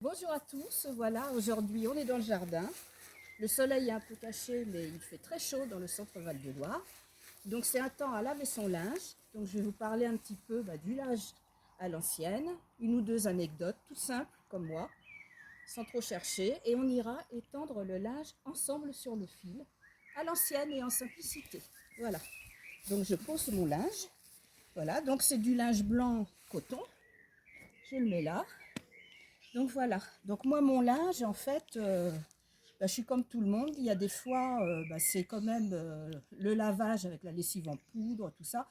Bonjour à tous, voilà, aujourd'hui on est dans le jardin. Le soleil est un peu caché, mais il fait très chaud dans le centre Val-de-Loire. Donc c'est un temps à laver son linge. Donc je vais vous parler un petit peu du linge à l'ancienne, une ou deux anecdotes tout simples comme moi, sans trop chercher. Et on ira étendre le linge ensemble sur le fil, à l'ancienne et en simplicité. Voilà, donc je pose mon linge. Voilà, donc c'est du linge blanc coton. Je le mets là. Donc voilà, donc moi mon linge en fait, je suis comme tout le monde, il y a des fois c'est quand même le lavage avec la lessive en poudre, tout ça,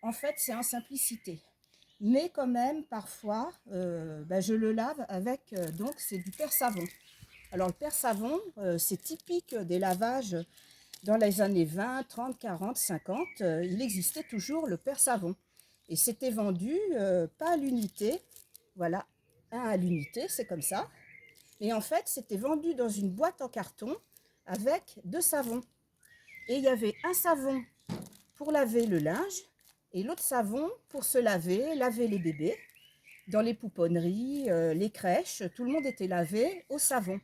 en fait c'est en simplicité. Mais quand même parfois je le lave avec, donc c'est du Persavon. Alors le Persavon c'est typique des lavages dans les années 20, 30, 40, 50, il existait toujours le Persavon. Et c'était vendu pas à l'unité, voilà, un à l'unité, c'est comme ça. Et en fait, c'était vendu dans une boîte en carton avec deux savons. Et il y avait un savon pour laver le linge et l'autre savon pour se laver, laver les bébés. Dans les pouponneries, les crèches, tout le monde était lavé au savon.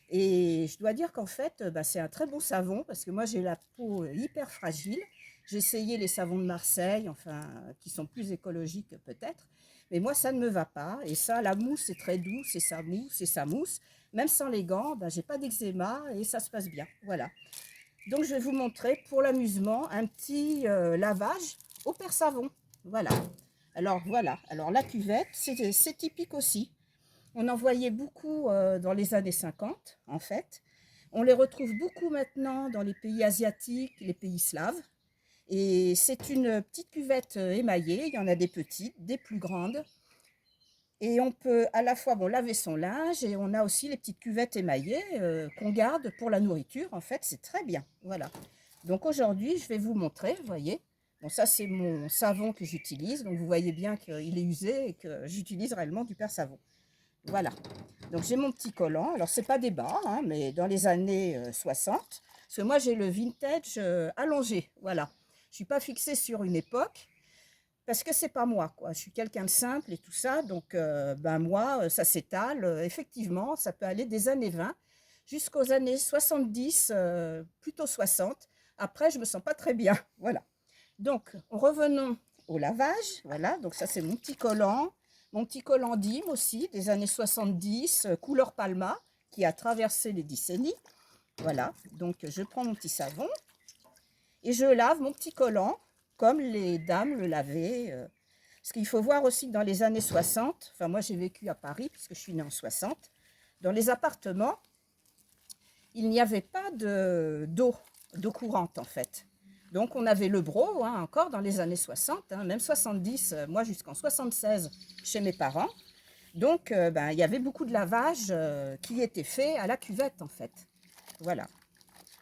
Et je dois dire qu'en fait, c'est un très bon savon parce que moi j'ai la peau hyper fragile. J'ai essayé les savons de Marseille, enfin, qui sont plus écologiques peut-être. Mais moi, ça ne me va pas. Et ça, la mousse est très douce et ça mousse et ça mousse. Même sans les gants, j'ai pas d'eczéma et ça se passe bien. Voilà. Donc, je vais vous montrer pour l'amusement un petit lavage au Persavon. Voilà. Alors, voilà. Alors, la cuvette, c'est typique aussi. On en voyait beaucoup dans les années 50, en fait. On les retrouve beaucoup maintenant dans les pays asiatiques, les pays slaves. Et c'est une petite cuvette émaillée. Il y en a des petites, des plus grandes. Et on peut à la fois laver son linge et on a aussi les petites cuvettes émaillées qu'on garde pour la nourriture. En fait, c'est très bien. Voilà. Donc aujourd'hui, je vais vous montrer, vous voyez. Bon, ça, c'est mon savon que j'utilise. Donc vous voyez bien qu'il est usé et que j'utilise réellement du Persavon. Voilà. Donc j'ai mon petit collant. Alors c'est pas des bas, hein, mais dans les années 60. Parce que moi j'ai le vintage allongé. Voilà. Je suis pas fixée sur une époque parce que c'est pas moi, quoi. Je suis quelqu'un de simple et tout ça. Donc moi, ça s'étale. Effectivement, ça peut aller des années 20 jusqu'aux années 70, plutôt 60. Après, je me sens pas très bien. Voilà. Donc revenons au lavage. Voilà. Donc ça c'est mon petit collant. Mon petit collant Dim aussi, des années 70, couleur Palma, qui a traversé les décennies. Voilà, donc je prends mon petit savon et je lave mon petit collant, comme les dames le lavaient. Parce qu'il faut voir aussi que dans les années 60, enfin moi j'ai vécu à Paris, puisque je suis née en 60, dans les appartements, il n'y avait pas d'eau courante en fait. Donc on avait le broc encore dans les années 60, même 70, moi jusqu'en 76 chez mes parents. Donc il y avait beaucoup de lavage qui était fait à la cuvette en fait. Voilà.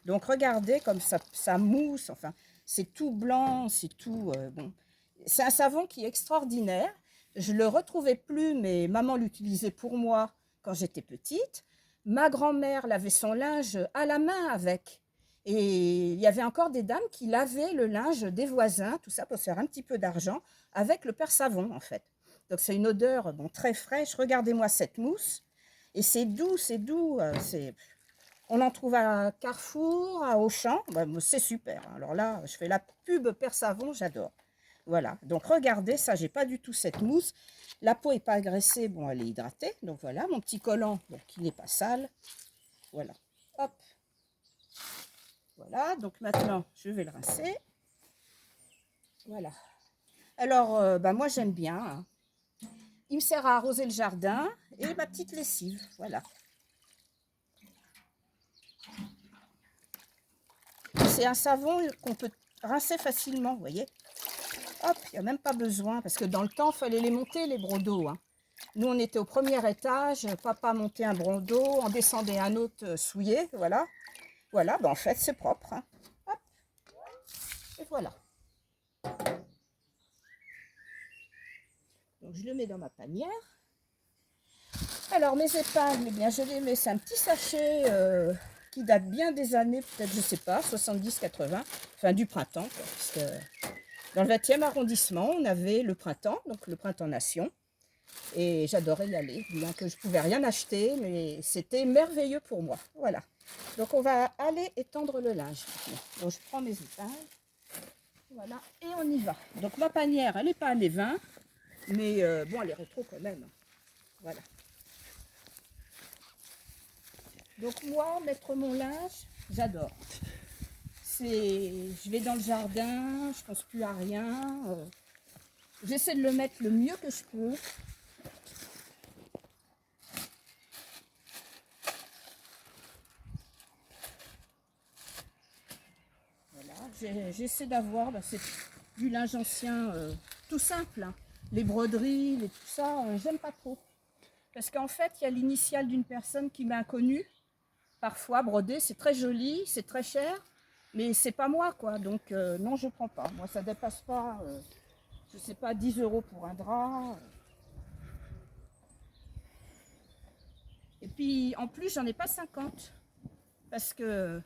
Donc regardez comme ça mousse, enfin c'est tout blanc, c'est tout bon. C'est un savon qui est extraordinaire. Je ne le retrouvais plus, mais maman l'utilisait pour moi quand j'étais petite. Ma grand-mère lavait son linge à la main avec. Et il y avait encore des dames qui lavaient le linge des voisins, tout ça pour se faire un petit peu d'argent, avec le Persavon en fait. Donc c'est une odeur très fraîche. Regardez-moi cette mousse. Et c'est doux, c'est doux. On en trouve à Carrefour, à Auchan. C'est super. Alors là, je fais la pub Persavon, j'adore. Voilà. Donc regardez, ça, j'ai pas du tout cette mousse. La peau est pas agressée, bon, elle est hydratée. Donc voilà, mon petit collant, qui n'est pas sale. Voilà. Hop. Voilà. Donc maintenant, je vais le rincer. Voilà. Alors, moi, j'aime bien, hein. Il me sert à arroser le jardin et ma petite lessive. Voilà. C'est un savon qu'on peut rincer facilement, vous voyez. Hop, il n'y a même pas besoin, parce que dans le temps, il fallait les monter, les brondeaux, hein. Nous, on était au premier étage, papa montait un brondeau, en descendait un autre souillé, voilà. Voilà, en fait, c'est propre, hein. Hop, et voilà. Donc, je le mets dans ma panière. Alors, mes épingles, eh bien, je les mets, c'est un petit sachet qui date bien des années, peut-être, je ne sais pas, 70, 80, enfin, du printemps, quoi, parce que dans le 20e arrondissement, on avait le printemps, donc le printemps nation. Et j'adorais y aller, bien que je ne pouvais rien acheter, mais c'était merveilleux pour moi. Voilà. Donc on va aller étendre le linge. Donc je prends mes épingles. Voilà, et on y va. Donc ma panière, elle n'est pas années 20, mais bon, elle est rétro quand même. Voilà. Donc moi, mettre mon linge, j'adore. Je vais dans le jardin, je pense plus à rien. J'essaie de le mettre le mieux que je peux. Voilà, j'essaie d'avoir du linge ancien tout simple. Hein. Les broderies, tout ça, j'aime pas trop. Parce qu'en fait, il y a l'initiale d'une personne qui m'a inconnue. Parfois, broder, c'est très joli, c'est très cher, mais c'est pas moi, quoi. Donc, non, je prends pas. Moi, ça dépasse pas, je sais pas, 10 € pour un drap. Et puis, en plus, j'en ai pas 50. Parce que,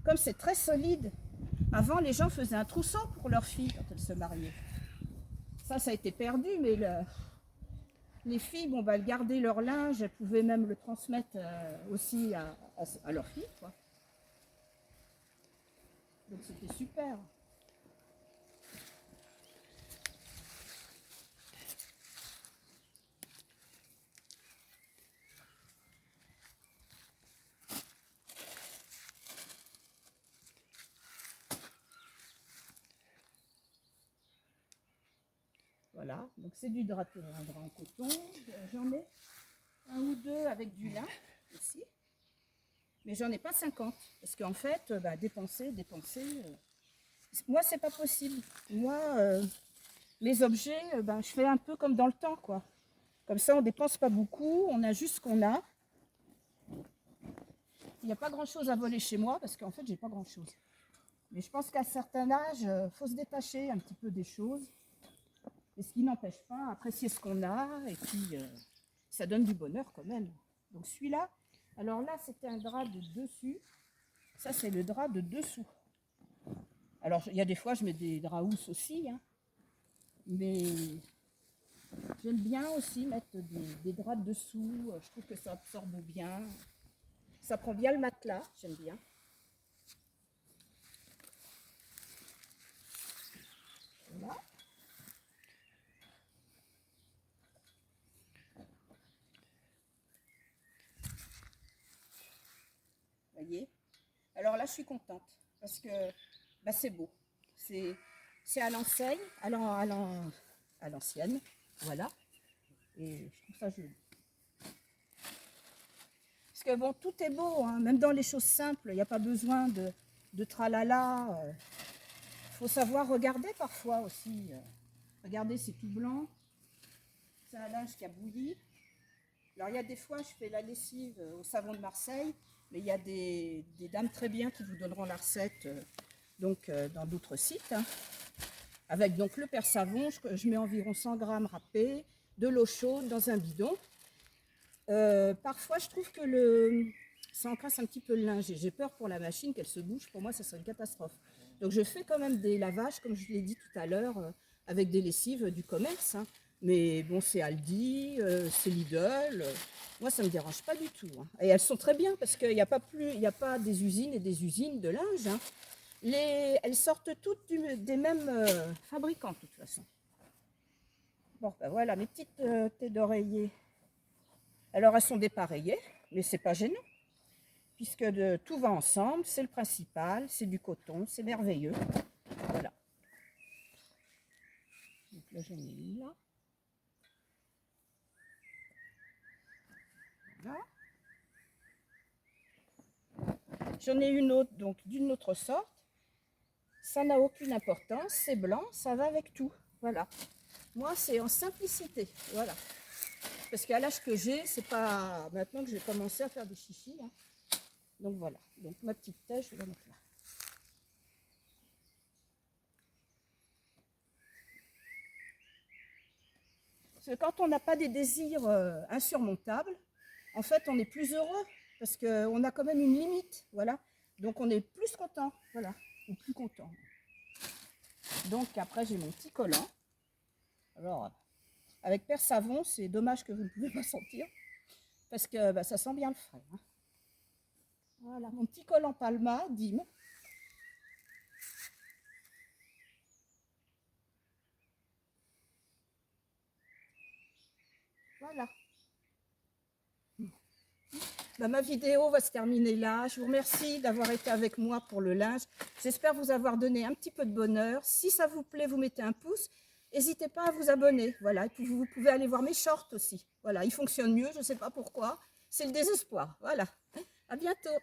comme c'est très solide, avant, les gens faisaient un trousseau pour leurs filles quand elles se mariaient. Ça a été perdu, mais les filles, bon, bah, elles gardaient leur linge, elles pouvaient même le transmettre aussi à leurs filles, quoi. Donc c'était super. Voilà, donc c'est un drap en coton. J'en ai un ou deux avec du lin aussi. Mais j'en ai pas 50. Parce qu'en fait, dépenser. Moi, c'est pas possible. Moi, les objets, je fais un peu comme dans le temps, quoi. Comme ça, on dépense pas beaucoup, on a juste ce qu'on a. Il n'y a pas grand-chose à voler chez moi, parce qu'en fait, j'ai pas grand-chose. Mais je pense qu'à un certain âge, il faut se détacher un petit peu des choses. Et ce qui n'empêche pas apprécier ce qu'on a, et puis ça donne du bonheur quand même. Donc celui-là, alors là, c'était un drap de dessus. Ça, c'est le drap de dessous. Alors, il y a des fois, je mets des draps housses aussi, hein. Mais j'aime bien aussi mettre des draps de dessous. Je trouve que ça absorbe bien. Ça prend bien le matelas, j'aime bien. Voilà. Vous voyez. Alors là, je suis contente parce que c'est beau. C'est à l'enseigne, à l'ancienne. Voilà. Et je trouve ça joli. Parce que bon, tout est beau, hein. Même dans les choses simples, il n'y a pas besoin de tralala. Il faut savoir regarder parfois aussi. Regardez, c'est tout blanc. C'est un linge qui a bouilli. Alors il y a des fois, je fais la lessive au savon de Marseille, mais il y a des dames très bien qui vous donneront la recette dans d'autres sites. Hein. Avec donc le perce-savon, je mets environ 100 grammes râpés, de l'eau chaude dans un bidon. Parfois, je trouve que ça encrasse un petit peu le linge. J'ai peur pour la machine qu'elle se bouge. Pour moi, ça serait une catastrophe. Donc, je fais quand même des lavages, comme je l'ai dit tout à l'heure, avec des lessives du commerce. Hein. Mais bon, c'est Aldi, c'est Lidl. Moi, ça ne me dérange pas du tout. Hein. Et elles sont très bien parce qu'il n'y a pas des usines et des usines de linge. Hein. Elles sortent toutes des mêmes fabricants, de toute façon. Bon, ben voilà, mes petites têtes d'oreiller. Alors, elles sont dépareillées, mais c'est pas gênant, puisque tout va ensemble, c'est le principal, c'est du coton, c'est merveilleux. Voilà. Donc là, j'en ai une là. Voilà. J'en ai une autre, donc d'une autre sorte. Ça n'a aucune importance, c'est blanc, ça va avec tout. Voilà. Moi, c'est en simplicité. Voilà. Parce qu'à l'âge que j'ai, c'est pas maintenant que j'ai commencé à faire des chichis. Hein. Donc voilà. Donc ma petite tâche, je vais la mettre là. Parce que quand on n'a pas des désirs insurmontables, en fait, on est plus heureux. Parce qu'on a quand même une limite. Voilà. Donc on est plus content. Voilà. Ou plus content. Donc après, j'ai mon petit collant. Alors, avec Père Savon, c'est dommage que vous ne pouvez pas sentir, parce que bah, ça sent bien le frais. Hein. Voilà, mon petit collant Palma, Dim. Voilà. Bah, ma vidéo va se terminer là. Je vous remercie d'avoir été avec moi pour le linge. J'espère vous avoir donné un petit peu de bonheur. Si ça vous plaît, vous mettez un pouce. N'hésitez pas à vous abonner. Voilà. Et puis vous pouvez aller voir mes shorts aussi. Voilà, ils fonctionnent mieux, je ne sais pas pourquoi. C'est le désespoir. Voilà. À bientôt.